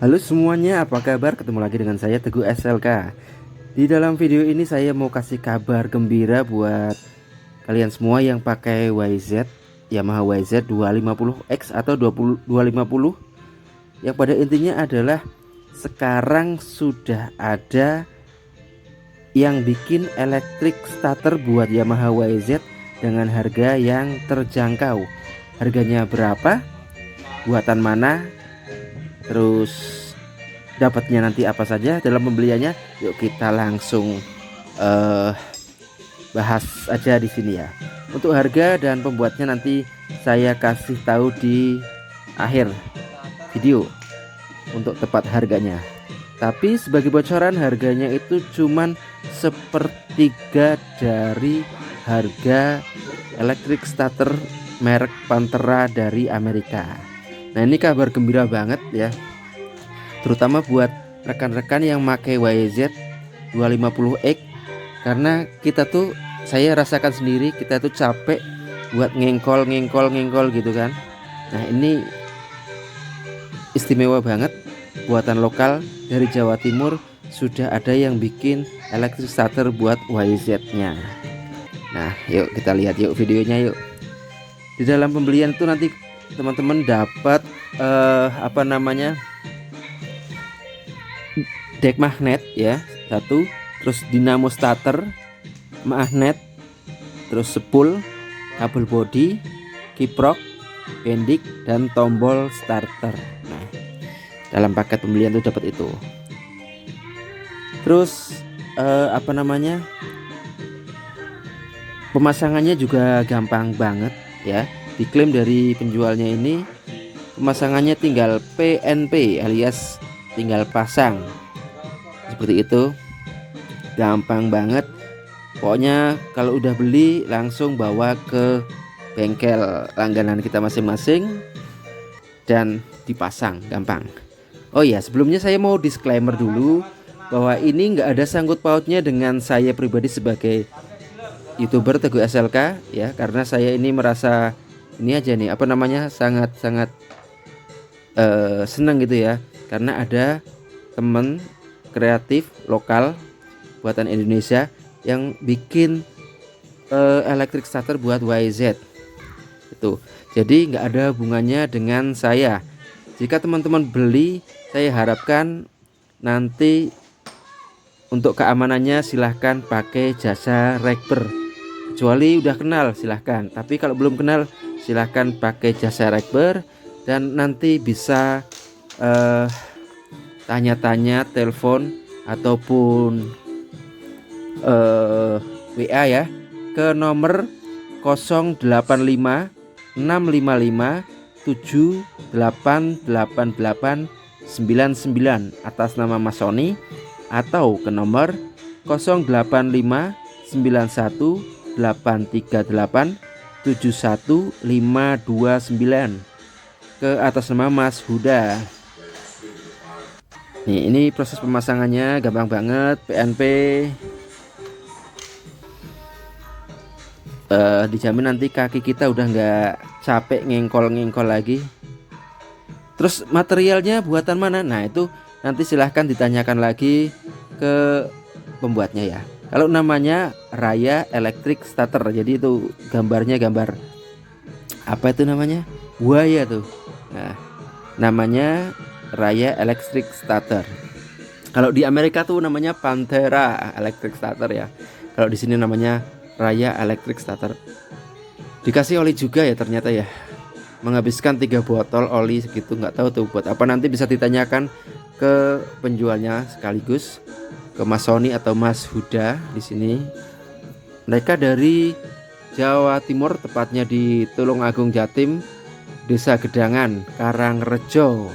Halo semuanya, apa kabar? Ketemu lagi dengan saya Teguh SLK. Di dalam video ini saya mau kasih kabar gembira buat kalian semua yang pakai YZ, Yamaha YZ 250X atau 250, yang pada intinya adalah sekarang sudah ada yang bikin electric starter buat Yamaha YZ dengan harga yang terjangkau. Harganya berapa? Buatan mana? Terus dapatnya nanti apa saja dalam pembeliannya? Yuk kita langsung bahas aja di sini ya. Untuk harga dan pembuatnya nanti saya kasih tahu di akhir video untuk tepat harganya. Tapi sebagai bocoran, harganya itu cuman sepertiga dari harga electric starter merek Pantera dari Amerika. Nah, ini kabar gembira banget ya, terutama buat rekan-rekan yang pakai YZ 250X, karena saya rasakan sendiri, kita tuh capek buat ngengkol gitu kan. Nah, ini istimewa banget, buatan lokal dari Jawa Timur, sudah ada yang bikin electric starter buat YZ-nya. Nah, yuk kita lihat yuk videonya yuk. Di dalam pembelian itu nanti teman-teman dapat deck magnet ya, satu, terus dinamo starter, magnet, terus spool, kabel body, kiprok, bendik, dan tombol starter. Nah, dalam paket pembelian itu dapat itu. Terus pemasangannya juga gampang banget ya. Diklaim dari penjualnya ini, pemasangannya tinggal PNP alias tinggal pasang, seperti itu, gampang banget. Pokoknya kalau udah beli langsung bawa ke bengkel langganan kita masing-masing dan dipasang, gampang. Oh iya, sebelumnya saya mau disclaimer dulu bahwa ini nggak ada sangkut pautnya dengan saya pribadi sebagai YouTuber Teguh SLK ya, karena saya ini merasa ini aja nih sangat senang gitu ya, karena ada temen kreatif lokal buatan Indonesia yang bikin electric starter buat YZ itu. Jadi nggak ada hubungannya dengan saya. Jika teman-teman beli, saya harapkan nanti untuk keamanannya silahkan pakai jasa rekber. Kecuali udah kenal silahkan, tapi kalau belum kenal silahkan pakai jasa rekber, dan nanti bisa tanya-tanya, telepon ataupun WA ya ke nomor 085 655 7888 99 atas nama Mas Sony, atau ke nomor 085 91 838 71529 ke atas nama Mas Huda. Nih, ini proses pemasangannya gampang banget, PNP. Dijamin nanti kaki kita udah nggak capek ngengkol lagi. Terus materialnya buatan mana? Nah, itu nanti silahkan ditanyakan lagi ke pembuatnya ya. Kalau namanya Raya Electric Starter, jadi itu gambarnya gambar apa itu namanya? Buaya tuh. Nah, namanya Raya Electric Starter. Kalau di Amerika tuh namanya Pantera Electric Starter ya. Kalau di sini namanya Raya Electric Starter. Dikasih oli juga ya ternyata ya. Menghabiskan 3 botol oli segitu, nggak tahu tuh buat apa, nanti bisa ditanyakan ke penjualnya sekaligus, ke Mas Sony atau Mas Huda di sini. Mereka dari Jawa Timur, tepatnya di Tulungagung Jatim, Desa Gedangan, Karangrejo.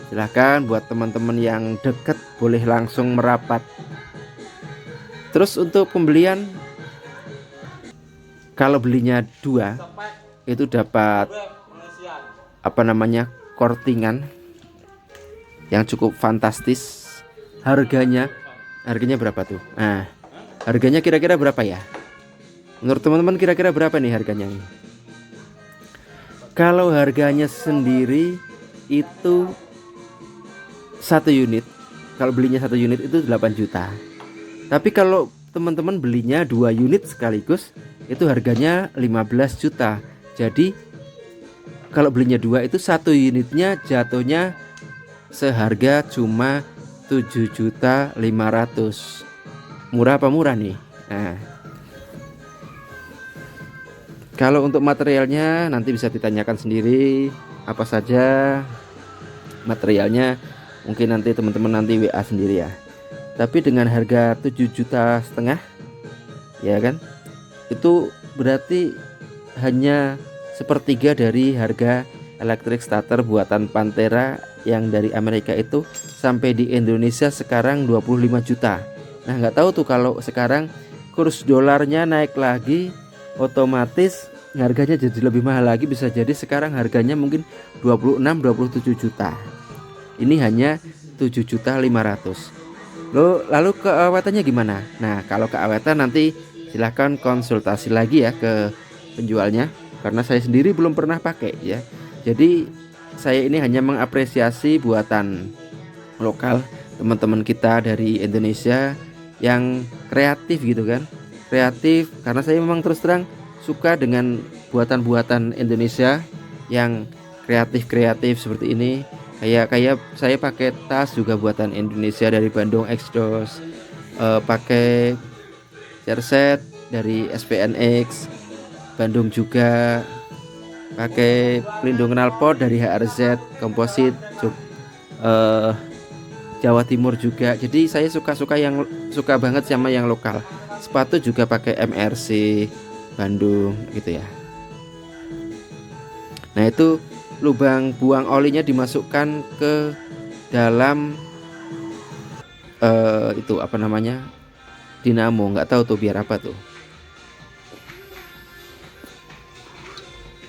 Silahkan buat teman-teman yang deket boleh langsung merapat. Terus untuk pembelian, kalau belinya 2 itu dapat kortingan yang cukup fantastis. Harganya berapa tuh? Nah, harganya kira-kira berapa ya? Menurut teman-teman kira-kira berapa nih harganya ini? Kalau harganya sendiri itu satu unit, kalau belinya satu unit itu 8 juta. Tapi kalau teman-teman belinya 2 unit sekaligus itu harganya 15 juta. Jadi kalau belinya 2 itu satu unitnya jatuhnya seharga cuma 7.500.000. Murah apa murah nih? Nah, kalau untuk materialnya nanti bisa ditanyakan sendiri apa saja materialnya, mungkin nanti teman-teman nanti WA sendiri ya. Tapi dengan harga 7,5 juta ya kan, itu berarti hanya sepertiga dari harga electric starter buatan Pantera yang dari Amerika itu sampai di Indonesia sekarang 25 juta. Nah nggak tahu tuh kalau sekarang kurs dolarnya naik lagi, otomatis harganya jadi lebih mahal lagi. Bisa jadi sekarang harganya mungkin 26-27 juta. Ini hanya 7.500.000. Lalu keawetannya gimana? Nah kalau keawetan nanti silahkan konsultasi lagi ya ke penjualnya, karena saya sendiri belum pernah pakai ya. Jadi saya ini hanya mengapresiasi buatan lokal teman-teman kita dari Indonesia yang kreatif gitu kan. Kreatif karena saya memang terus terang suka dengan buatan-buatan Indonesia yang kreatif-kreatif seperti ini. Kayak saya pakai tas juga buatan Indonesia dari Bandung Exdos, pakai chairset dari SPNX Bandung juga, pakai pelindung knalpot dari HRZ Komposit Jawa Timur juga. Jadi saya suka banget sama yang lokal. Sepatu juga pakai MRC Bandung gitu ya. Nah itu lubang buang olinya dimasukkan ke dalam itu apa namanya, dinamo, nggak tahu tuh biar apa tuh.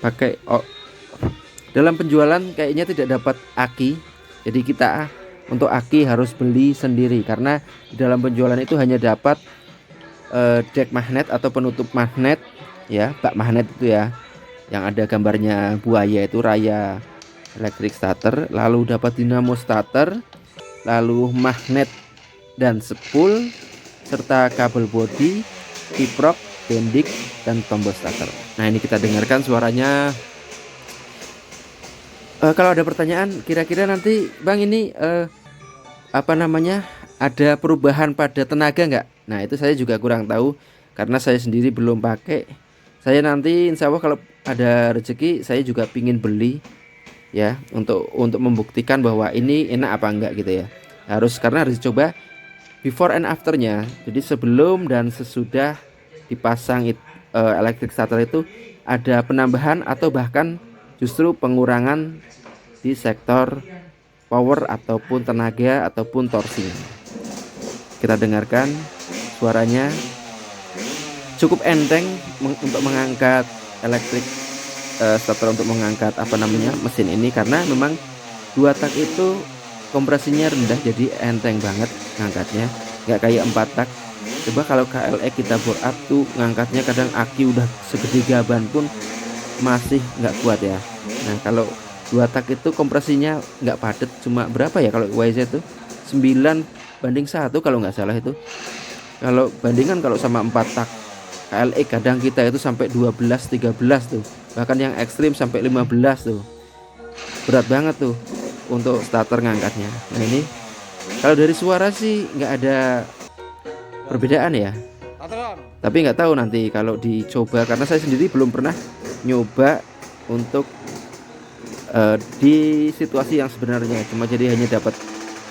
Pakai dalam penjualan kayaknya tidak dapat aki, jadi kita untuk aki harus beli sendiri, karena di dalam penjualan itu hanya dapat deck magnet atau penutup magnet ya, bak magnet itu ya, yang ada gambarnya buaya itu Raya electric starter, lalu dapat dinamo starter, lalu magnet dan spool serta kabel body, kiprok, bendik dan tombol starter. Nah ini kita dengarkan suaranya. Kalau ada pertanyaan kira-kira nanti Bang ini apa namanya, ada perubahan pada tenaga nggak? Nah itu saya juga kurang tahu karena saya sendiri belum pakai. Saya nanti insya Allah kalau ada rezeki saya juga pingin beli ya, untuk membuktikan bahwa ini enak apa enggak gitu ya. Karena harus dicoba before and afternya. Jadi sebelum dan sesudah dipasang electric starter itu ada penambahan atau bahkan justru pengurangan di sektor power ataupun tenaga ataupun torsi. Kita dengarkan suaranya. Cukup enteng untuk mengangkat electric starter, untuk mengangkat apa namanya mesin ini, karena memang 2 tak itu kompresinya rendah, jadi enteng banget ngangkatnya, nggak kayak 4 tak. Coba kalau KLE kita bore up tuh ngangkatnya kadang aki udah segede gaban pun masih nggak kuat ya. Nah kalau 2 tak itu kompresinya nggak padat, cuma berapa ya kalau YZ tuh 9:1 kalau nggak salah itu. Kalau bandingkan kalau sama 4 tak KLE kadang kita itu sampai 12-13 tuh, bahkan yang ekstrim sampai 15 tuh. Berat banget tuh untuk starter ngangkatnya. Nah ini kalau dari suara sih nggak ada perbedaan ya, tapi nggak tahu nanti kalau dicoba, karena saya sendiri belum pernah nyoba untuk di situasi yang sebenarnya, cuma jadi hanya dapat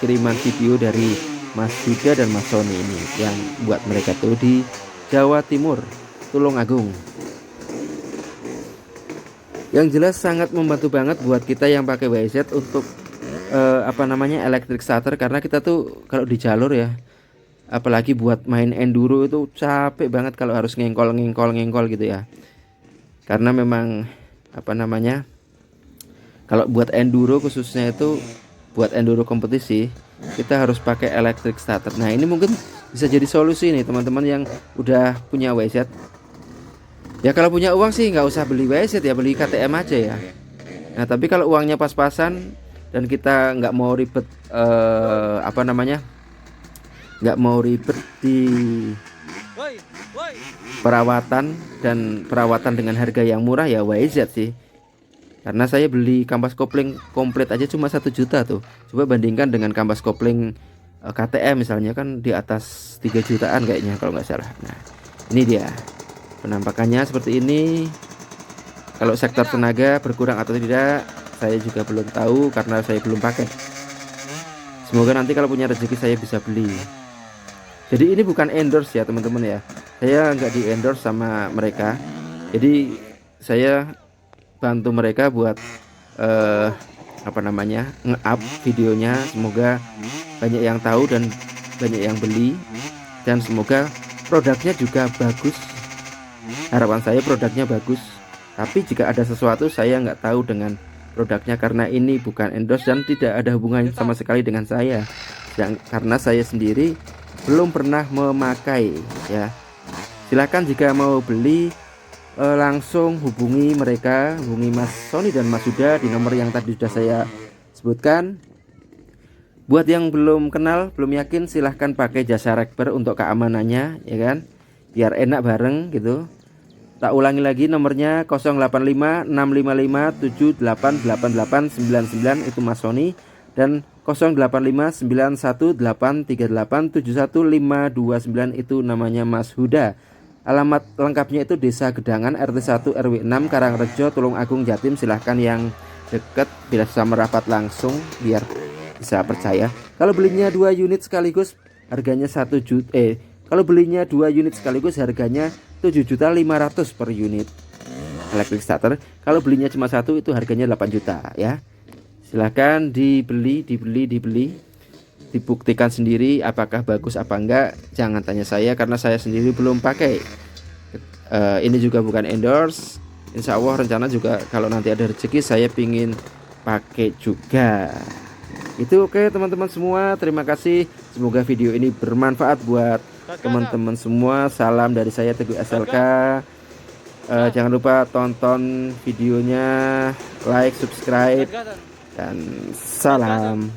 kiriman video dari Mas Yuda dan Mas Sony ini yang buat mereka tuh di Jawa Timur, Tulungagung. Yang jelas sangat membantu banget buat kita yang pakai YZ untuk apa namanya electric starter, karena kita tuh kalau di jalur ya, apalagi buat main enduro itu capek banget kalau harus ngengkol gitu ya. Karena memang apa namanya, kalau buat enduro khususnya itu buat enduro kompetisi kita harus pakai electric starter. Nah ini mungkin bisa jadi solusi nih teman-teman yang udah punya WZ. Ya kalau punya uang sih nggak usah beli WZ ya, beli KTM aja ya. Nah tapi kalau uangnya pas-pasan dan kita nggak mau ribet apa namanya, nggak mau ribet di perawatan, dan perawatan dengan harga yang murah ya YZ sih. Karena saya beli kampas kopling komplit aja cuma 1 juta tuh. Coba bandingkan dengan kampas kopling KTM misalnya, kan di atas 3 jutaan kayaknya kalau nggak salah. Nah, ini dia penampakannya seperti ini. Kalau sektor tenaga berkurang atau tidak, saya juga belum tahu karena saya belum pakai. Semoga nanti kalau punya rezeki saya bisa beli. Jadi ini bukan endorse ya teman-teman ya. Saya nggak di endorse sama mereka. Jadi saya bantu mereka buat apa namanya, nge-up videonya. Semoga banyak yang tahu dan banyak yang beli, dan semoga produknya juga bagus. Harapan saya produknya bagus. Tapi jika ada sesuatu saya nggak tahu dengan produknya, karena ini bukan endorse dan tidak ada hubungannya sama sekali dengan saya. Karena saya sendiri belum pernah memakai ya. Silahkan jika mau beli langsung hubungi mereka, hubungi Mas Sony dan Mas Huda di nomor yang tadi sudah saya sebutkan. Buat yang belum kenal, belum yakin, silahkan pakai jasa rekber untuk keamanannya ya kan, biar enak bareng gitu. Tak ulangi lagi nomornya 085655788899 itu Mas Sony, dan 085918387159 itu namanya Mas Huda. Alamat lengkapnya itu Desa Gedangan, RT 1 RW 6 Karangrejo, Tulungagung, Jatim. Silahkan yang deket bisa merapat langsung biar bisa percaya. Kalau belinya 2 unit sekaligus harganya 1 juta, kalau belinya 2 unit sekaligus harganya 7.500.000 per unit electric starter. Kalau belinya cuma 1 itu harganya 8 juta ya. Silahkan dibeli, dibuktikan sendiri apakah bagus apa enggak. Jangan tanya saya karena saya sendiri belum pakai. Ini juga bukan endorse. Insya Allah rencana juga kalau nanti ada rezeki saya pingin pakai juga. Itu oke teman-teman semua, terima kasih. Semoga video ini bermanfaat buat teman-teman semua. Salam dari saya Teguh SLK. Jangan lupa tonton videonya, like, subscribe, dan salam.